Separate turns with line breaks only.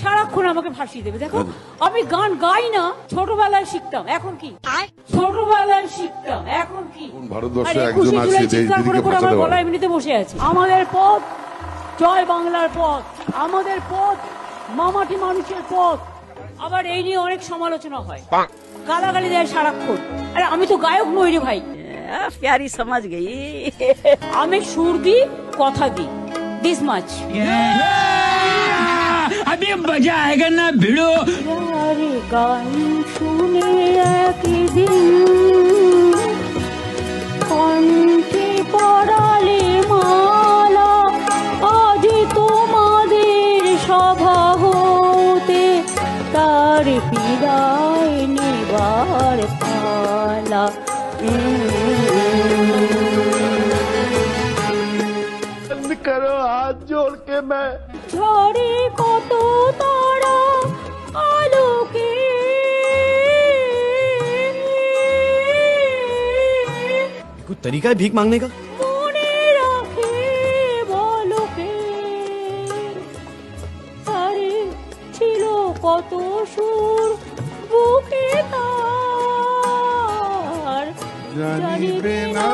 সারাক্ষণ আমাকে ভাসিয়ে দেবে। দেখো আমি গান গাই না, ছোটবেলায় শিখতাম, এখন কি ছোটবেলায় শিখতাম, এখন কি
ভারতবর্ষে একজন আছে যে
চিৎকার করে করে আমার গলা এমনিতে বসে আছে। আমাদের পথ জয় বাংলার পথ, আমাদের পথ মামাটি মানুষের পথ। আবার এই নিয়ে অনেক সমালোচনা হয়, গালাগালি দেয় সারাক্ষণ। আরে আমি তো গায়ক নই রে ভাই।
प्यारी समझ गई।
আমি সুর দিই, কথা দিই, দিস মাচ।
अभी मजा आएगा ना भिड़ो।
আরে গান শুনে একদিন কণ্ঠে পড়ালে মালা, আজ তোমাদের সভা হতে তার বিদায় নেবার পালা।
करो हाथ जोड़ के मैं
ঝরে কত তারা আলোকে,
कुछ तरीका है भीख मांगने का?
মনে রাখে বলকে, আরে ছিল কত সুর বুকে তার,
জানিবে না